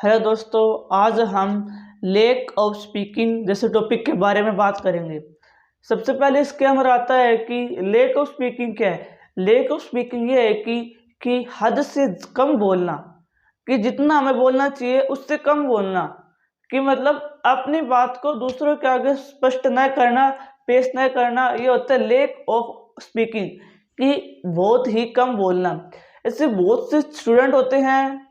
Hello दोस्तों, आज हम लेक ऑफ स्पीकिंग जैसे टॉपिक के बारे में बात करेंगे। सबसे पहले इसके अंदर आता है कि लेक ऑफ स्पीकिंग क्या है। लेक ऑफ स्पीकिंग ये है कि हद से कम बोलना, कि जितना हमें बोलना चाहिए उससे कम बोलना, कि मतलब अपनी बात को दूसरों के आगे स्पष्ट न करना, पेश न करना, ये होता है लेक ऑफ स्पीकिंग, कि बहुत ही कम बोलना। ऐसे बहुत से स्टूडेंट होते हैं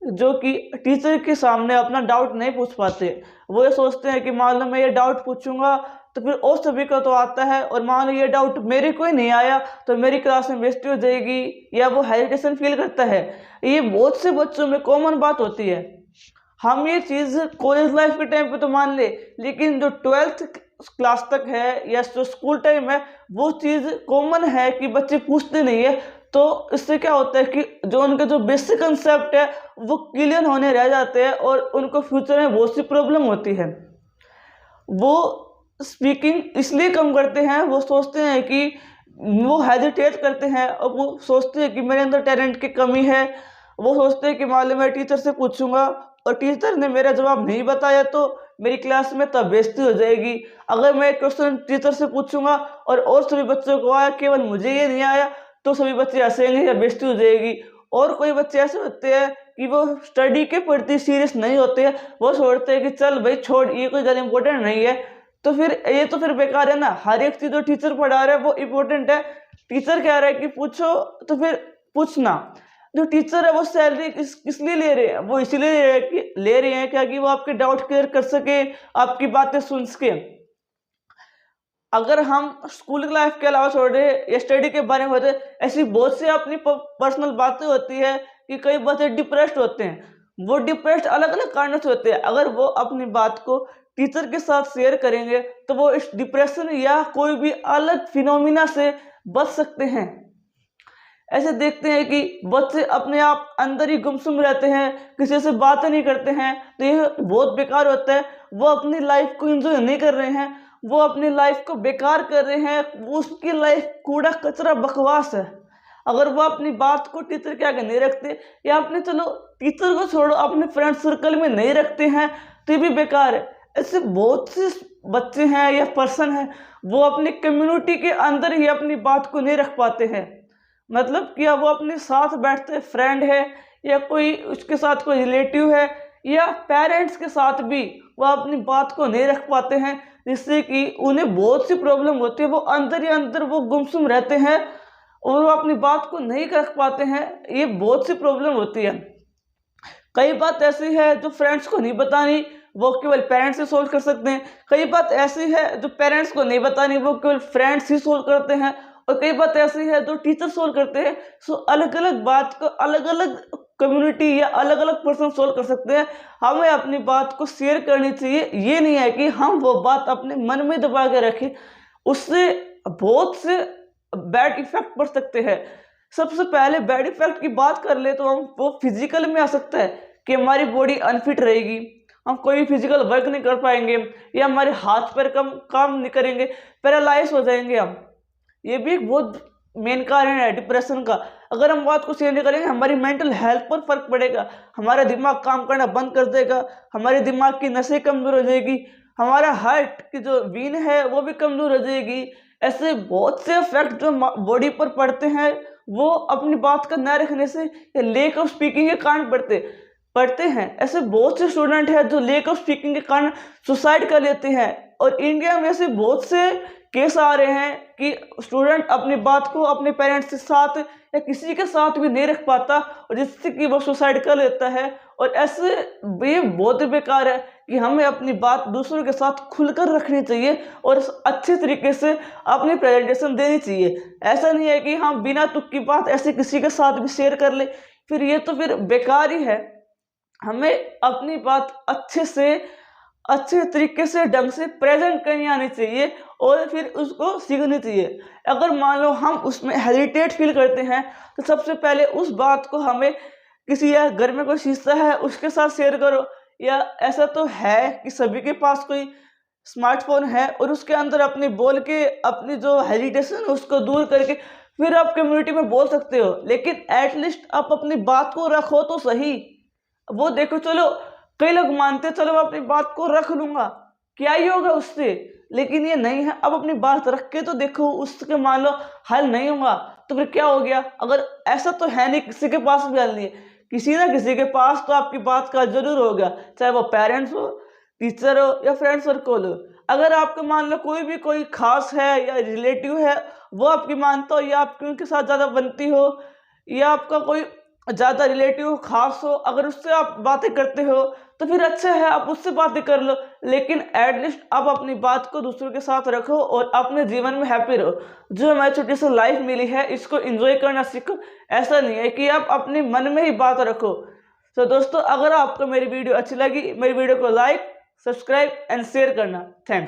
जो कि टीचर के सामने अपना डाउट नहीं पूछ पाते। वो ये सोचते हैं कि मान लो मैं ये डाउट पूछूंगा तो फिर और सभी का तो आता है, और मान लो ये डाउट मेरे को ही नहीं आया तो मेरी क्लास में बेइज्जती हो जाएगी, या वो हेजिटेशन फील करता है। ये बहुत से बच्चों में कॉमन बात होती है। हम ये चीज़ कॉलेज लाइफ के टाइम पे तो मान ले, लेकिन जो 12th क्लास तक है या जो स्कूल टाइम है वो चीज़ कॉमन है कि बच्चे पूछते नहीं है। तो इससे क्या होता है कि जो उनके जो बेसिक कंसेप्ट है वो क्लियर होने रह जाते हैं, और उनको फ्यूचर में बहुत सी प्रॉब्लम होती है। वो स्पीकिंग इसलिए कम करते हैं, वो सोचते हैं कि वो हेजिटेट करते हैं, और वो सोचते हैं कि मेरे अंदर टैलेंट की कमी है। वो सोचते हैं कि मान लो मैं टीचर से पूछूंगा और टीचर ने मेरा जवाब नहीं बताया तो मेरी क्लास में तब बेइज्जती हो जाएगी। अगर मैं एक क्वेश्चन टीचर से पूछूंगा और सभी बच्चों को आया, केवल मुझे ये नहीं आया, तो सभी बच्चे हंसेंगे या बेइज्जती हो जाएगी। और कोई बच्चे ऐसे होते हैं कि वो स्टडी के प्रति सीरियस नहीं होते हैं, वो सोचते हैं कि चल भाई छोड़, ये कोई ज़्यादा इंपॉर्टेंट नहीं है। तो फिर ये तो फिर बेकार है ना। हर एक चीज़ जो टीचर पढ़ा रहा है वो इम्पोर्टेंट है। टीचर कह रहा है कि पूछो तो फिर पूछना। जो टीचर है वो सैलरी इसलिए ले रहे हैं, वो इसलिए ले रहे हैं क्या कि वो आपके डाउट क्लियर कर सके, आपकी बातें सुन सके। अगर हम स्कूल लाइफ के अलावा छोड़ रहे या स्टडी के बारे में होते, ऐसी बहुत सी अपनी पर्सनल बातें होती है कि कई बच्चे डिप्रेस्ड होते हैं। वो डिप्रेस्ड अलग अलग कारणों से होते हैं। अगर वो अपनी बात को टीचर के साथ शेयर करेंगे तो वो इस डिप्रेशन या कोई भी अलग फिनोमिना से बच सकते हैं। ऐसे देखते हैं कि बच्चे अपने आप अंदर ही गुमसुम रहते हैं, किसी से बातें नहीं करते हैं, तो ये बहुत बेकार होता है। वो अपनी लाइफ को एंजॉय नहीं कर रहे हैं, वो अपनी लाइफ को बेकार कर रहे हैं। वो उसकी लाइफ कूड़ा कचरा बकवास है। अगर वो अपनी बात को टीचर के आगे नहीं रखते, या अपने चलो टीचर को छोड़ो अपने फ्रेंड सर्कल में नहीं रखते हैं, तो ये भी बेकार है। ऐसे बहुत से बच्चे हैं या पर्सन हैं, वो अपनी कम्युनिटी के अंदर ही अपनी बात को नहीं रख पाते हैं। मतलब कि वो अपने साथ बैठते फ्रेंड है, या कोई उसके साथ कोई रिलेटिव है, या पेरेंट्स के साथ भी वो अपनी बात को नहीं रख पाते हैं, जिससे कि उन्हें बहुत सी प्रॉब्लम होती है। वो अंदर ही अंदर वो गुमसुम रहते हैं और वो अपनी बात को नहीं रख पाते हैं। ये बहुत सी प्रॉब्लम होती है। कई बात ऐसी है जो फ्रेंड्स को नहीं बतानी, वो केवल पेरेंट्स ही सोल्व कर सकते हैं। कई बात ऐसी है जो पेरेंट्स को नहीं बतानी, वो केवल फ्रेंड्स ही सोल्व करते हैं। और कई बात ऐसी है जो टीचर सोल्व करते हैं। सो अलग अलग बात को अलग अलग कम्युनिटी या अलग अलग पर्सन सोल्व कर सकते हैं। हमें अपनी बात को शेयर करनी चाहिए। ये नहीं है कि हम वो बात अपने मन में दबा के रखें, उससे बहुत से बैड इफेक्ट पड़ सकते हैं। सबसे पहले बैड इफेक्ट की बात कर ले तो हम वो फिजिकल में आ सकता है कि हमारी बॉडी अनफिट रहेगी, हम कोई फिजिकल वर्क नहीं कर पाएंगे, या हमारे हाथ पैर कम काम नहीं करेंगे, पैरालाइज हो जाएंगे हम। ये भी एक बहुत मेन कारण है डिप्रेशन का। अगर हम बात को शेयर नहीं करेंगे, हमारी मेंटल हेल्थ पर फर्क पड़ेगा, हमारा दिमाग काम करना बंद कर देगा, हमारे दिमाग की नसें कमजोर हो जाएगी, हमारा हार्ट की जो वीन है वो भी कमजोर हो जाएगी। ऐसे बहुत से इफेक्ट जो बॉडी पर पड़ते हैं वो अपनी बात का न रखने से या लेक ऑफ स्पीकिंग के कारण पढ़ते हैं। ऐसे बहुत से स्टूडेंट हैं जो लेक ऑफ स्पीकिंग के कारण सुसाइड कर लेते हैं। और इंडिया में ऐसे बहुत से केस आ रहे हैं कि स्टूडेंट अपनी बात को अपने पेरेंट्स के साथ या किसी के साथ भी नहीं रख पाता, और जिससे कि वो सुसाइड कर लेता है। और ऐसे ये बहुत बेकार है कि हमें अपनी बात दूसरों के साथ खुलकर रखनी चाहिए और अच्छे तरीके से अपनी प्रेजेंटेशन देनी चाहिए। ऐसा नहीं है कि हम बिना तुक की बात ऐसे किसी के साथ भी शेयर कर ले, फिर ये तो फिर बेकार ही है। हमें अपनी बात अच्छे तरीके से ढंग से प्रेजेंट करनी आनी चाहिए, और फिर उसको सीखनी चाहिए। अगर मान लो हम उसमें हेजिटेट फील करते हैं तो सबसे पहले उस बात को हमें किसी, या घर में कोई शीशा है उसके साथ शेयर करो, या ऐसा तो है कि सभी के पास कोई स्मार्टफोन है और उसके अंदर अपनी बोल के अपनी जो हेजिटेशन है उसको दूर करके फिर आप कम्युनिटी में बोल सकते हो। लेकिन एटलीस्ट आप अपनी बात को रखो तो सही। वो देखो, चलो कई लोग मानते हैं चलो मैं अपनी बात को रख लूंगा, क्या ही होगा उससे, लेकिन ये नहीं है। अब अपनी बात रख के तो देखो, उसके मान लो हल नहीं होगा तो फिर क्या हो गया। अगर ऐसा तो है नहीं किसी के पास भी हल नहीं है, किसी ना किसी के पास तो आपकी बात का जरूर होगा, चाहे वो पेरेंट्स हो, टीचर हो या फ्रेंड सर्कल हो। अगर आपके मान लो कोई खास है या रिलेटिव है, वो आपकी मानता हो या आपकी उनके साथ ज़्यादा बनती हो, या आपका कोई ज़्यादा रिलेटिव खास हो, अगर उससे आप बातें करते हो तो फिर अच्छा है, आप उससे बातें कर लो। लेकिन एटलीस्ट आप अपनी बात को दूसरों के साथ रखो और अपने जीवन में हैप्पी रहो। जो हमारी छोटी सी लाइफ मिली है, इसको एंजॉय करना सीखो। ऐसा नहीं है कि आप अपने मन में ही बात रखो। तो दोस्तों, अगर आपको मेरी वीडियो अच्छी लगी, मेरी वीडियो को लाइक, सब्सक्राइब एंड शेयर करना। थैंक्स।